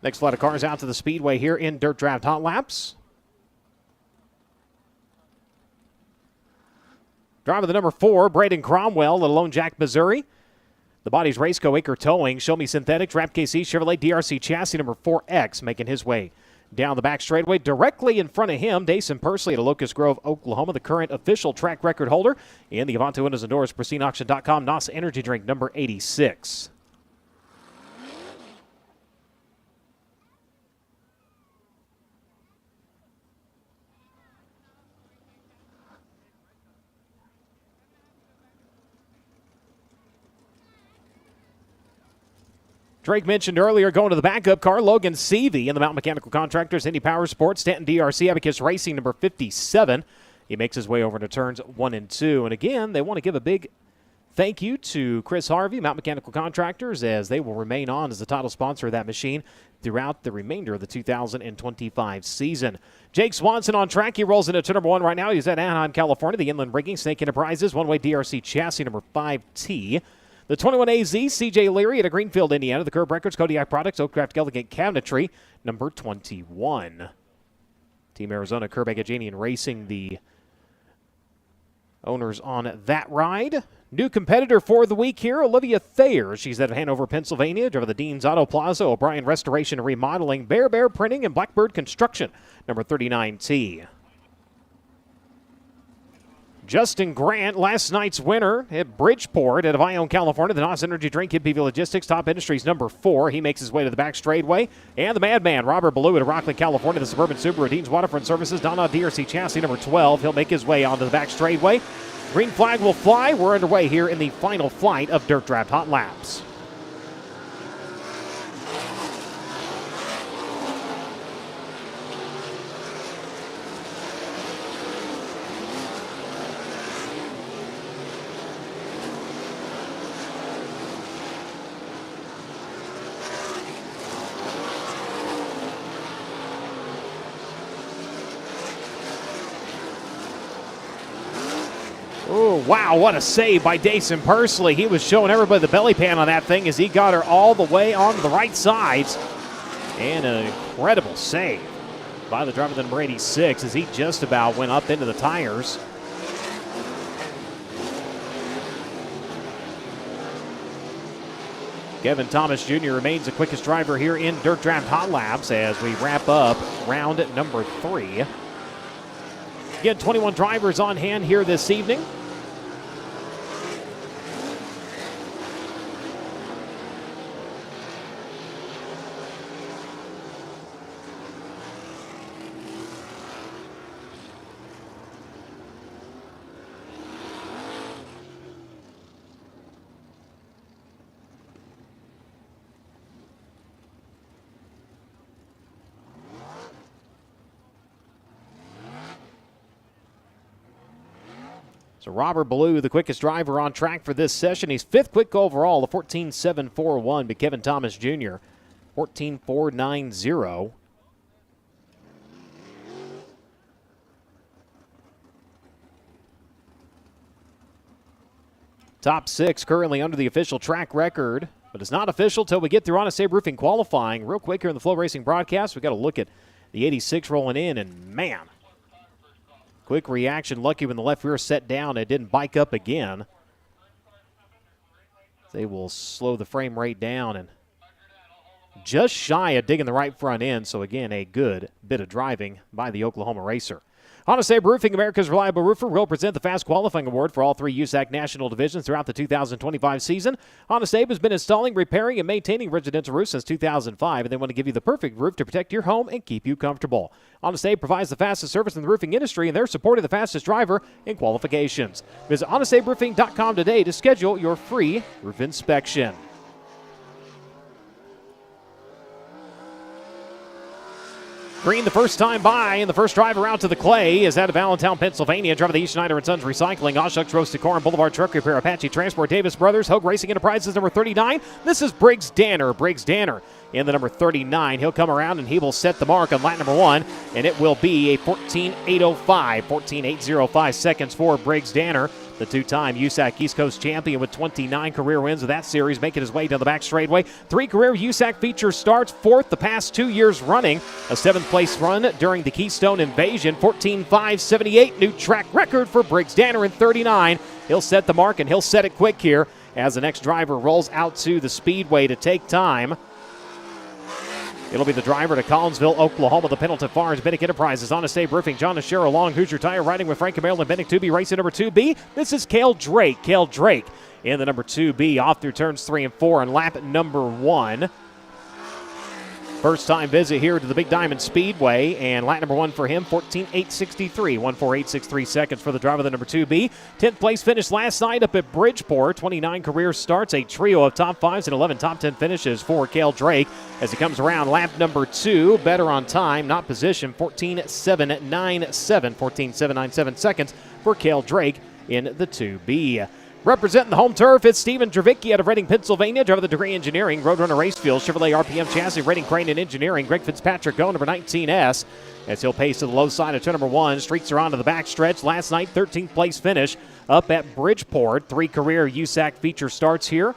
Next flight of cars out to the Speedway here in Dirt Draft Hot Laps. Driver the number 4, Braden Cromwell, at Lone Jack, Missouri. The body's Raceco Acre Towing, Show Me Synthetics, Rap KC Chevrolet DRC chassis number 4X, making his way down the back straightaway. Directly in front of him, Dason Persley at Locust Grove, Oklahoma, the current official track record holder. In the Avante Windows and Doors, PristineAuction.com, NOS Energy Drink number 86. Drake mentioned earlier going to the backup car, Logan Seavey in the Mountain Mechanical Contractors, Indy Power Sports, Stanton DRC, Abacus Racing, number 57. He makes his way over to turns 1 and 2. And again, they want to give a big thank you to Chris Harvey, Mountain Mechanical Contractors, as they will remain on as the title sponsor of that machine throughout the remainder of the 2025 season. Jake Swanson on track. He rolls into turn number 1 right now. He's at Anaheim, California. The Inland Rigging, Snake Enterprises, one-way DRC chassis number 5T. The 21AZ, CJ Leary at Greenfield, Indiana. The Curb Records, Kodiak Products, Oakcraft Elegant Cabinetry, number 21. Team Arizona, Curb Agajanian Racing, the owners on that ride. New competitor for the week here, Olivia Thayer. She's out of Hanover, Pennsylvania. Driver the Dean's Auto Plaza, O'Brien Restoration and Remodeling, Bear Printing, and Blackbird Construction, number 39T. Justin Grant, last night's winner at Bridgeport at Avon, California. The NOS Energy Drink, Kid PV Logistics, Top Industries, number 4. He makes his way to the back straightaway. And the Madman, Robert Ballou at Rockland, California. The Suburban Subaru, Dean's Waterfront Services, Donna DRC Chassis, number 12. He'll make his way onto the back straightaway. Green flag will fly. We're underway here in the final flight of Dirt Draft Hot Laps. Oh, wow, what a save by Dason Persley. He was showing everybody the belly pan on that thing as he got her all the way onto the right sides. And an incredible save by the driver, the number 86, as he just about went up into the tires. Kevin Thomas Jr. remains the quickest driver here in Dirt Draft Hot Laps as we wrap up round number 3. Again, 21 drivers on hand here this evening. So Robert Ballou, the quickest driver on track for this session. He's 5th quick overall, a 14.741, but Kevin Thomas Jr., 14.490. Top 6 currently under the official track record, but it's not official till we get through Honest Abe Roofing qualifying. Real quick here in the FloRacing broadcast, we got to look at the 86 rolling in, and man, quick reaction, lucky when the left rear set down. It didn't bike up again. They will slow the frame rate down and just shy of digging the right front end. So again, a good bit of driving by the Oklahoma racer. Honest Abe Roofing, America's reliable roofer, will present the Fast Qualifying Award for all 3 USAC National Divisions throughout the 2025 season. Honest Abe has been installing, repairing, and maintaining residential roofs since 2005, and they want to give you the perfect roof to protect your home and keep you comfortable. Honest Abe provides the fastest service in the roofing industry, and they're supporting the fastest driver in qualifications. Visit honestaberoofing.com today to schedule your free roof inspection. Green the first time by, and the first driver out to the clay is out of Allentown, Pennsylvania. Driver the E. Schneider & Sons Recycling, Oshucks Roasted Corn, Boulevard Truck Repair, Apache Transport, Davis Brothers, Hogue Racing Enterprises, number 39. This is Briggs Danner. Briggs Danner in the number 39. He'll come around and he will set the mark on lap number 1, and it will be a 14.805. 14.805 seconds for Briggs Danner, the two-time USAC East Coast champion with 29 career wins of that series, making his way down the back straightaway. 3 career USAC feature starts, 4th the past 2 years running. A 7th place run during the Keystone Invasion. 14.578, new track record for Briggs Danner in 39. He'll set the mark, and he'll set it quick here as the next driver rolls out to the Speedway to take time. It'll be the driver to Collinsville, Oklahoma, the Pendleton Farms, Bennick Enterprises, Honest Abe Roofing, John Ashero, Long Hoosier Tire, riding with Frank and Maryland, Bennick 2B, racing number 2B. This is Cale Drake. Cale Drake in the number 2B, off through turns 3 and 4 on lap number 1. First time visit here to the Big Diamond Speedway, and lap number 1 for him, 14.863, 14.863 seconds for the driver of the number 2B. 10th place finish last night up at Bridgeport. 29 career starts, a trio of top 5s and 11 top 10 finishes for Cale Drake as he comes around lap number 2. Better on time, not position, 14.797, 14.797 seconds for Cale Drake in the 2B. Representing the home turf, it's Stephen Dravicki out of Reading, Pennsylvania. Driver the Degree Engineering, Roadrunner Race Field, Chevrolet RPM Chassis, Reading Crane and Engineering. Greg Fitzpatrick go, number 19S, as he'll pace to the low side of turn number 1. Streaks are onto the back stretch. Last night, 13th place finish up at Bridgeport. 3 career USAC feature starts here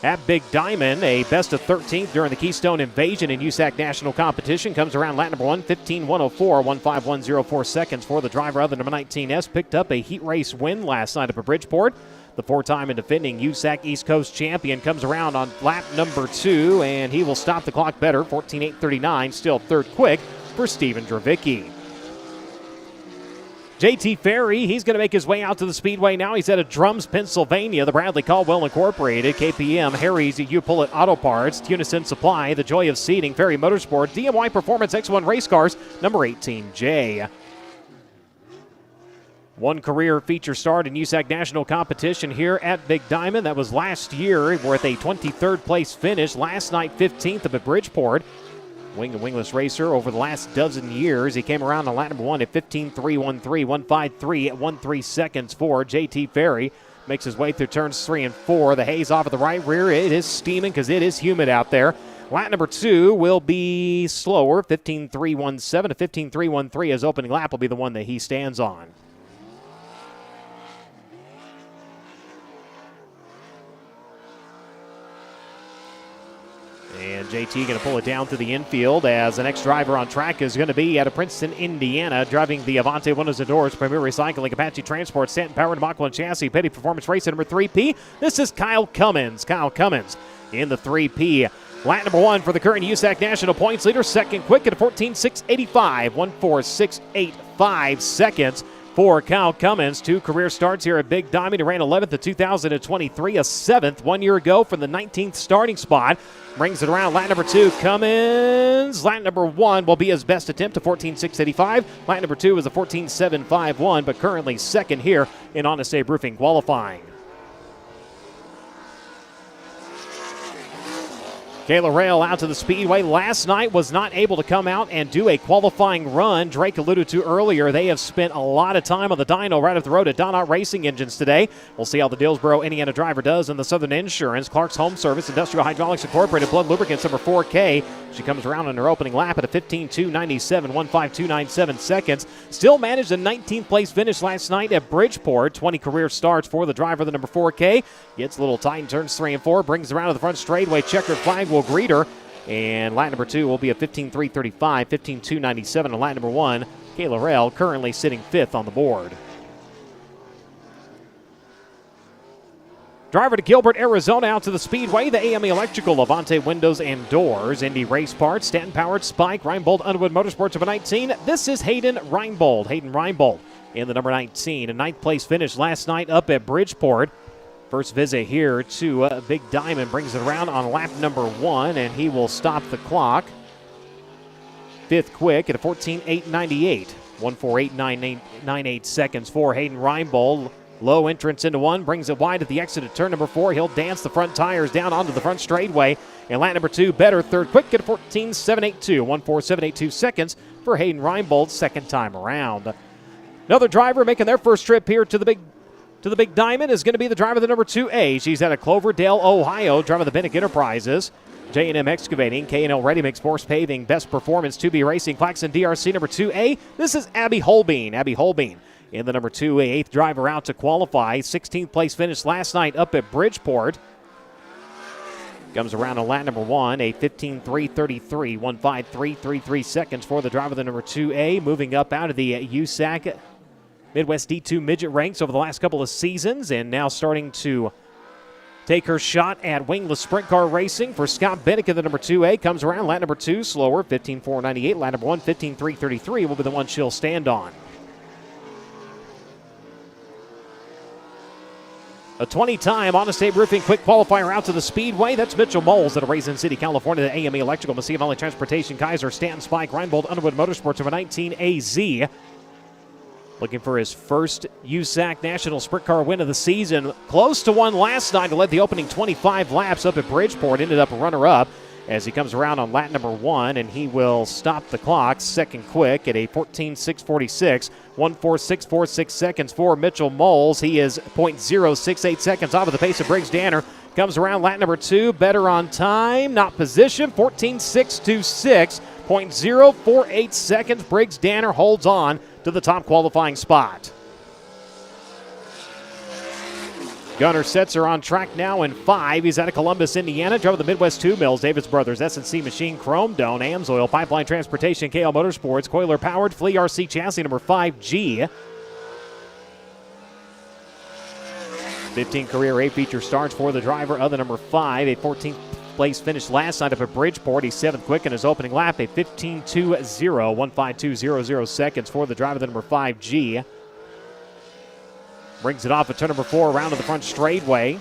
at Big Diamond. A best of 13th during the Keystone Invasion in USAC National Competition. Comes around lap number 1, 15.104, 15.104 seconds for the driver of the number 19S. Picked up a heat race win last night up at Bridgeport. The 4-time and defending USAC East Coast champion comes around on lap number 2, and he will stop the clock better, 14.839, still third quick for Stephen Dravicki. JT Ferry, he's going to make his way out to the Speedway now. He's out of Drums, Pennsylvania. The Bradley Caldwell Incorporated, KPM, Harry's, U-Pullet Auto Parts, Tunison Supply, The Joy of Seating, Ferry Motorsport, DMY Performance X1 Race Cars, number 18J. 1 career feature start in USAC National Competition here at Big Diamond. That was last year with a 23rd place finish. Last night, 15th up at Bridgeport. Wing and wingless racer over the last dozen years. He came around on lap number 1 at 15.313, 1.53 at 13 seconds for JT Ferry. Makes his way through turns 3 and 4. The haze off of the right rear. It is steaming because it is humid out there. Lap number 2 will be slower, 15.317 to 15.313. His opening lap will be the one that he stands on. And JT going to pull it down to the infield as the next driver on track is going to be out of Princeton, Indiana, driving the Avante Windows and Doors, Premier Recycling, Apache Transport, Stanton Power, and Mach-1 Chassis, Petty Performance Racing, number 3P. This is Kyle Cummins. Kyle Cummins in the 3P. Lap number 1 for the current USAC National Points leader. Second quick at a 14.685, 14.685 seconds for Kyle Cummins. 2 career starts here at Big Diamond. He ran 11th in 2023, a 7th 1 year ago from the 19th starting spot. Brings it around lap number 2. Cummins. Lap number 1 will be his best attempt to 14.685. Lap number 2 is a 14.751, but currently second here in Honest Abe Roofing qualifying. Kayla Rail out to the Speedway. Last night was not able to come out and do a qualifying run. Drake alluded to earlier, they have spent a lot of time on the dyno right up the road at Donut Racing Engines today. We'll see how the Dillsboro, Indiana driver does in the Southern Insurance. Clark's Home Service, Industrial Hydraulics Incorporated, Blood Lubricants, number 4K. She comes around in her opening lap at a 15.297, 15.297 seconds. Still managed a 19th place finish last night at Bridgeport. 20 career starts for the driver, the number 4K. Gets a little tight in turns 3 and 4. Brings around to the front straightaway. Checkered flag will greet her. And lap number 2 will be a 15.335, 15.297 on lap number 1. Kayla Rail currently sitting 5th on the board. Driver to Gilbert, Arizona, out to the Speedway. The AME Electrical, Levante Windows and Doors. Indy Race Parts, Stanton Powered, Spike, Reinbold, Underwood Motorsports number 19. This is Hayden Reinbold. Hayden Reinbold in the number 19. A ninth place finish last night up at Bridgeport. First visit here to Big Diamond, brings it around on lap number 1, and he will stop the clock. Fifth quick at a 14.898. 1:48.98 seconds for Hayden Reinbold. Low entrance into 1, brings it wide at the exit at turn number 4. He'll dance the front tires down onto the front straightaway. And lap number 2, better. Third quick at a 14.782. 1:47.82 seconds for Hayden Reinbold, second time around. Another driver making their first trip here to the Big Diamond is going to be the driver of the number 2A. She's out of Cloverdale, Ohio, driver of the Bennick Enterprises. J&M Excavating, K&L Ready Mix, Force Paving, Best Performance, 2B Racing, Claxon DRC number 2A. This is Abby Holbein. Abby Holbein in the number 2A, eighth driver out to qualify. 16th place finish last night up at Bridgeport. Comes around on lap number 1, a 15.333, 1:53.33 seconds for the driver of the number 2A. Moving up out of the USAC Midwest D2 midget ranks over the last couple of seasons, and now starting to take her shot at wingless sprint car racing for Scott Bennick in the number 2A. Comes around lap number 2, slower, 15.498. Lap number 1, 15.333 will be the one she'll stand on. A 20-time Honest Abe Roofing quick qualifier out to the Speedway. That's Mitchell Moles out of Raisin City, California. The AME Electrical, Messina Valley Transportation, Kaiser, Stanton, Spike, Reinbold, Underwood Motorsports, number 19, AZ. Looking for his first USAC National Sprint Car win of the season. Close to one last night to lead the opening 25 laps up at Bridgeport. Ended up a runner-up as he comes around on lap number 1, and he will stop the clock second quick at a 14.646. 1:46.46 seconds for Mitchell Moles. He is 0.068 seconds off of the pace of Briggs Danner. Comes around lap number 2, better on time, not position, 14.626. 0.048 seconds. Briggs Danner holds on to the top qualifying spot. Gunnar Setzer on track now in 5. He's out of Columbus, Indiana. Driver of the Midwest 2 Mills, Davis Brothers, S&C Machine, Chrome Dome, Amsoil, Pipeline Transportation, KL Motorsports, Coiler Powered, Flea RC Chassis number 5G. 15 career A-feature starts for the driver of the number 5. A 14th place finish last night up at Bridgeport. He's 7th quick in his opening lap. A 15.20, 1:52.00 seconds for the driver of the number 5G. Brings it off at turn number 4 around to the front straightaway.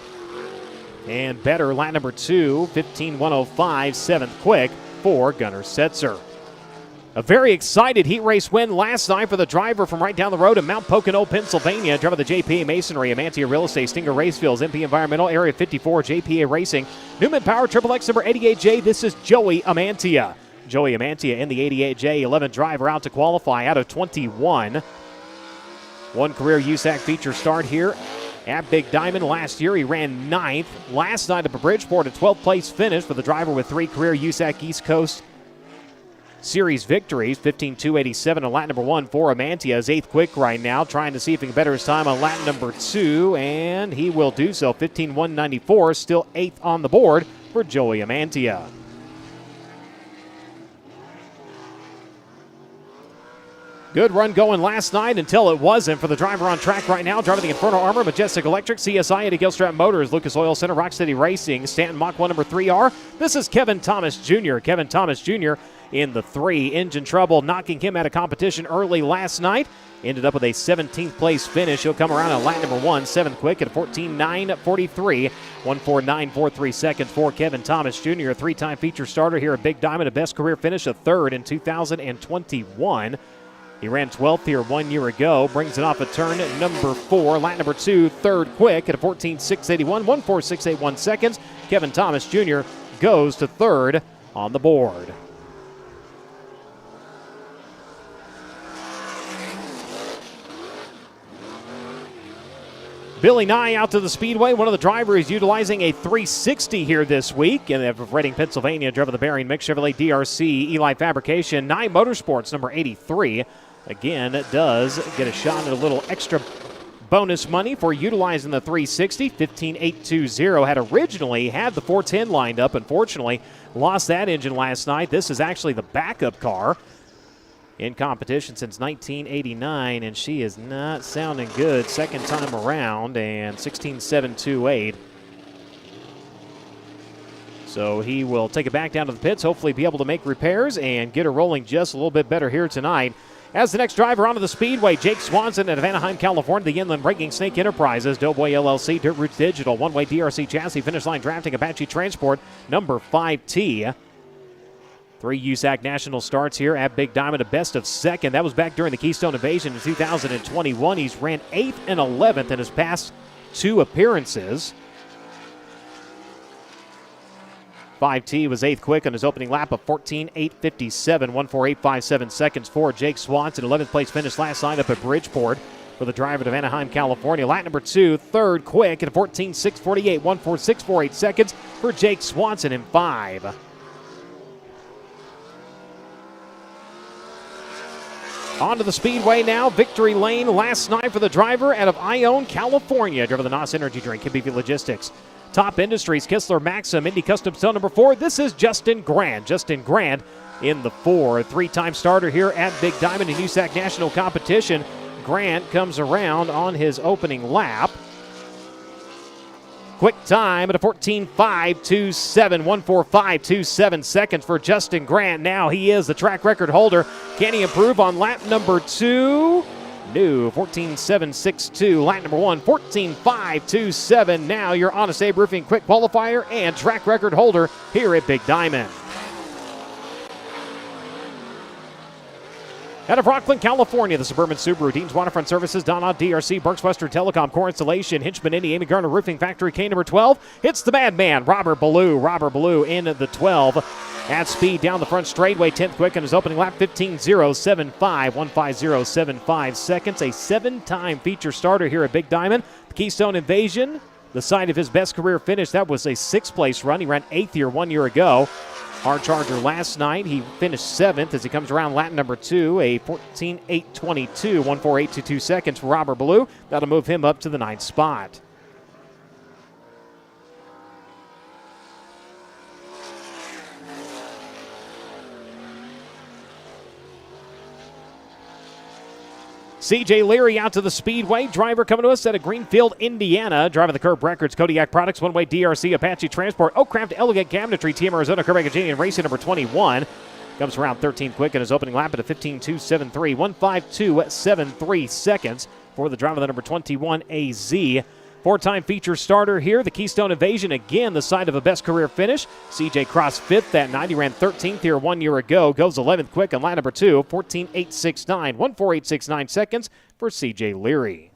And better, lap number 2, 15.105, 7th quick for Gunnar Setzer. A very excited heat race win last night for the driver from right down the road in Mount Pocono, Pennsylvania. Driver of the JPA Masonry, Amantia Real Estate, Stinger Racefields, MP Environmental, Area 54, JPA Racing, Newman Power, Triple X number 88J. This is Joey Amantia. Joey Amantia in the 88J, 11th driver out to qualify out of 21. One career USAC feature start here at Big Diamond. Last year he ran 9th. Last night up at Bridgeport, a 12th place finish for the driver with 3 career USAC East Coast Series victories. 15.287 on lap number 1 for Amantia. His 8th quick right now, trying to see if he can better his time on lap number 2, and he will do so. 15.194, still 8th on the board for Joey Amantia. Good run going last night until it wasn't for the driver on track right now. Driving the Inferno Armor, Majestic Electric, CSI, Eddie Gilstrap Motors, Lucas Oil Center, Rock City Racing, Stanton Mach 1 number 3R. This is Kevin Thomas Jr. Kevin Thomas Jr. in the 3. Engine trouble knocking him out of competition early last night. Ended up with a 17th place finish. He'll come around on lap number 1, 7th quick at 14.943. 1:49.43 seconds for Kevin Thomas Jr., a 3-time feature starter here at Big Diamond, a best career finish, a 3rd in 2021. He ran 12th here 1 year ago. Brings it off at turn number 4. Lap number 2, 3rd quick at a 14.681, 1:46.81 seconds. Kevin Thomas Jr. goes to 3rd on the board. Billy Nye out to the Speedway. One of the drivers utilizing a 360 here this week. And of Reading, Pennsylvania, driver the Bearing Mix Chevrolet DRC Eli Fabrication. Nye Motorsports, number 83. Again, does get a shot at a little extra bonus money for utilizing the 360. 15.820. Had originally had the 410 lined up. Unfortunately, lost that engine last night. This is actually the backup car in competition since 1989, and she is not sounding good second time around. And 16.728 So he will take it back down to the pits, hopefully be able to make repairs and get her rolling just a little bit better here tonight. As the next driver onto the Speedway, Jake Swanson out of Anaheim, California, the Inland Breaking Snake Enterprises, Doughboy LLC, Dirt Roots Digital, one-way DRC chassis, finish line drafting, Apache Transport, number 5T. 3 USAC national starts here at Big Diamond, a best of second. That was back during the Keystone Invasion in 2021. He's ran 8th and 11th in his past 2 appearances. 5T was 8th quick on his opening lap of 14.857, 148.57 seconds for Jake Swanson. 11th place finish last night up at Bridgeport for the driver of Anaheim, California. Lap number 2, 3rd quick at 14.648, 146.48 seconds for Jake Swanson in 5. Onto the Speedway now. Victory lane last night for the driver out of Ione, California. Driver the NOS Energy Drink, KBV Logistics. Top Industries, Kistler Maxim, Indy Custom Stone number 4. This is Justin Grant. Justin Grant in the 4. 3-time starter here at Big Diamond in USAC National Competition. Grant comes around on his opening lap. Quick time at a 14.527, 145.27 seconds for Justin Grant. Now he is the track record holder. Can he improve on lap number 2? No, 14.762. Lap number 1, 14.527. Now your Honest Abe Roofing quick qualifier and track record holder here at Big Diamond. Out of Rockland, California, the Suburban Subaru, Dean's Waterfront Services, Donald DRC, Burks Western Telecom, Core Installation, Hinchman Indy, Amy Garner Roofing Factory, K number 12. It's the madman, Robert Ballou. Robert Ballou in the 12. At speed down the front straightaway, 10th quick on his opening lap, 15.075, 150.75 seconds. A 7-time feature starter here at Big Diamond. The Keystone Invasion, the site of his best career finish. That was a 6th place run. He ran 8th here 1 year ago. Hard charger last night. He finished 7th as he comes around lap number 2, a 14.822, 148.22 seconds for Robert Ballou. That'll move him up to the 9th spot. CJ Leary out to the Speedway. Driver coming to us out of Greenfield, Indiana. Driving the Curb Records, Kodiak Products, One-Way DRC, Apache Transport, Oakcraft Elegant Cabinetry, Team Arizona, Curb Virginia, and Racing number 21. Comes around 13th quick in his opening lap at a 15.273, 152.73 seconds for the driver of the number 21 AZ. 4-time feature starter here. The Keystone Invasion, again, the site of a best career finish. CJ crossed 5th that night. He ran 13th here 1 year ago. Goes 11th quick on lap number 2, 14.869, 148.69 seconds for CJ Leary.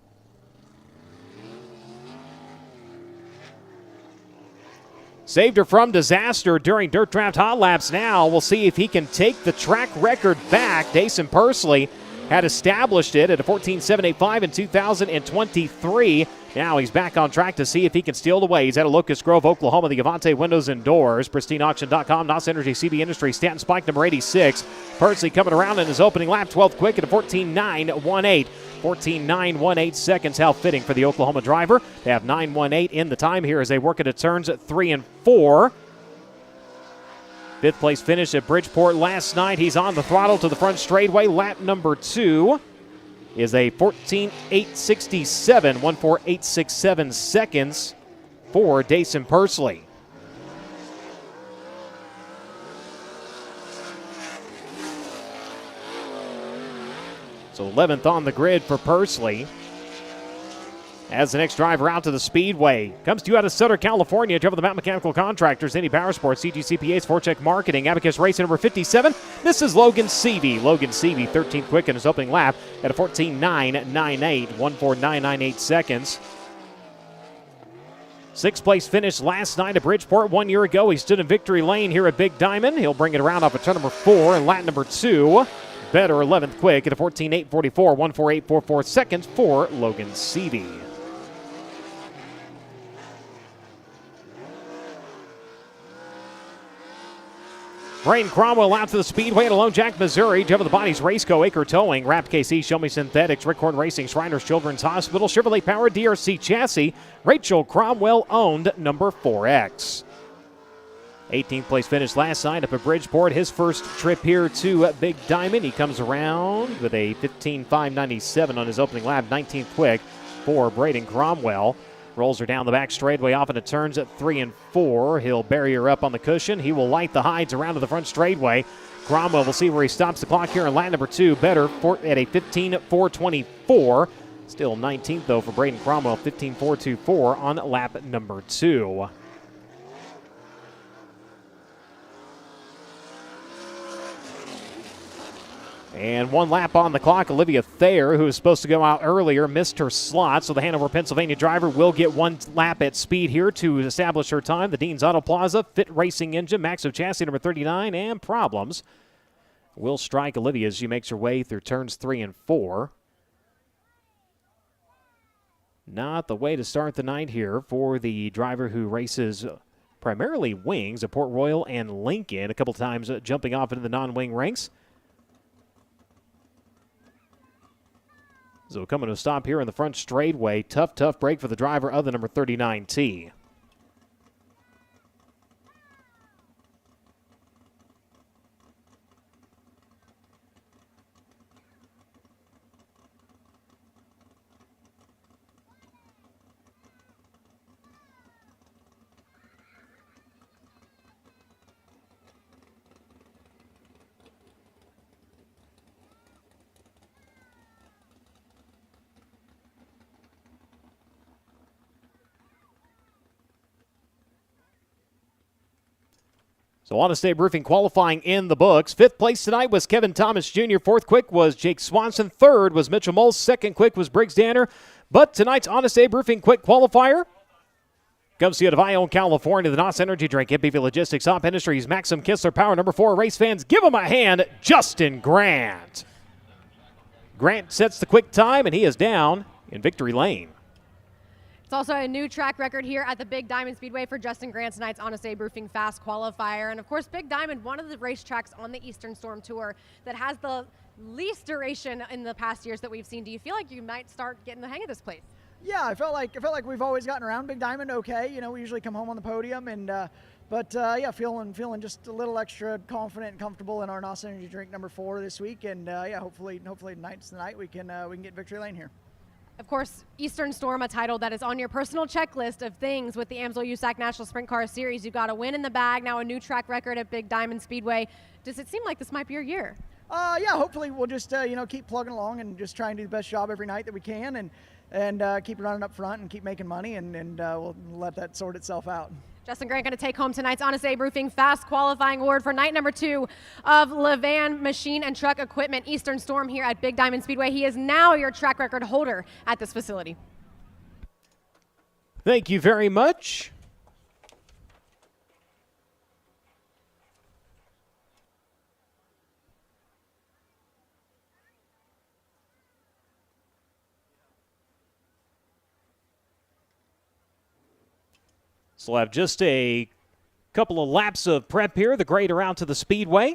Saved her from disaster during Dirt Draft Hot Laps now. We'll see if he can take the track record back. Dason Pursley had established it at a 14.785 in 2023. Now he's back on track to see if he can steal the way. He's at Locust Grove, Oklahoma, the Avante Windows and Doors, PristineAuction.com, NOS Energy, CB Industry, Stanton Spike number 86. Pursley coming around in his opening lap, 12th quick at a 14.918. 14.918 seconds. How fitting for the Oklahoma driver to have 9.18 in the time here as they work at turns 3 and 4. 5th place finish at Bridgeport last night. He's on the throttle to the front straightaway. Lap number 2 is a 14.867, 148.67 seconds for Dason Pursley. So 11th on the grid for Pursley. As the next driver out to the Speedway. Comes to you out of Southern California. Driver the Mountain Mechanical Contractors, Indy Power Sports, CGCPA's, Forecheck Marketing, Abacus Racing number 57. This is Logan Seavey. Logan Seavey, 13th quick in his opening lap at a 14.998, 149.98 seconds. 6th place finish last night at Bridgeport 1 year ago. He stood in victory lane here at Big Diamond. He'll bring it around off of turn number 4 and lap number 2. Better 11th quick at a 14.844, 148.44 seconds for Logan Seavey. Braden Cromwell out to the Speedway at Lone Jack, Missouri. Driver the Bodies, Raceco, Acre Towing, Wrapped KC, Show Me Synthetics, Rickhorn Racing, Shriners Children's Hospital, Chevrolet Power DRC Chassis, Rachel Cromwell owned number 4X. 18th place finish last night up at Bridgeport. His first trip here to Big Diamond. He comes around with a 15.597 on his opening lap, 19th quick for Braden Cromwell. Rolls her down the back straightaway off into turns at 3 and 4. He'll bury her up on the cushion. He will light the hides around to the front straightaway. Cromwell will see where he stops the clock here in lap number 2. Better at a 15:4:24. Still 19th, though, for Braden Cromwell. 15:4:24 on lap number 2. And 1 lap on the clock. Olivia Thayer, who was supposed to go out earlier, missed her slot. So the Hanover, Pennsylvania driver will get 1 lap at speed here to establish her time. The Dean's Auto Plaza, Fit Racing Engine, Maxo Chassis number 39, and Problems will strike Olivia as she makes her way through turns 3 and 4. Not the way to start the night here for the driver who races primarily wings at Port Royal and Lincoln, a couple times jumping off into the non-wing ranks. So coming to a stop here in the front straightaway. Tough break for the driver of the number 39T. So Honest Abe Roofing qualifying in the books. 5th place tonight was Kevin Thomas Jr. 4th quick was Jake Swanson. 3rd was Mitchell Moles. 2nd quick was Briggs Danner. But tonight's Honest Abe Roofing quick qualifier comes to you out of Ione, California. The NOS Energy Drink, MPV Logistics, Hop Industries, Maxim Kistler Power. Number 4, race fans, give him a hand, Justin Grant. Grant sets the quick time, and he is down in victory lane. It's also a new track record here at the Big Diamond Speedway for Justin Grant tonight's Honest Abe Roofing Fast Qualifier. And of course, Big Diamond, one of the racetracks on the Eastern Storm Tour that has the least duration in the past years that we've seen. Do you feel like you might start getting the hang of this place? Yeah, I felt like we've always gotten around Big Diamond okay. You know, we usually come home on the podium, and yeah, feeling just a little extra confident and comfortable in our NOS Energy Drink number 4 this week, and yeah, hopefully tonight's the night we can get victory lane here. Of course, Eastern Storm, a title that is on your personal checklist of things with the AMSL USAC National Sprint Car Series. You got a win in the bag, now a new track record at Big Diamond Speedway. Does it seem like this might be your year? Yeah, hopefully we'll just keep plugging along and just try and do the best job every night that we can, and keep running up front and keep making money, and we'll let that sort itself out. Justin Grant going to take home tonight's Honest Abe Roofing Fast Qualifying Award for night number 2 of Levan Machine and Truck Equipment Eastern Storm here at Big Diamond Speedway. He is now your track record holder at this facility. Thank you very much. So we'll have just a couple of laps of prep here. The grader out to the Speedway.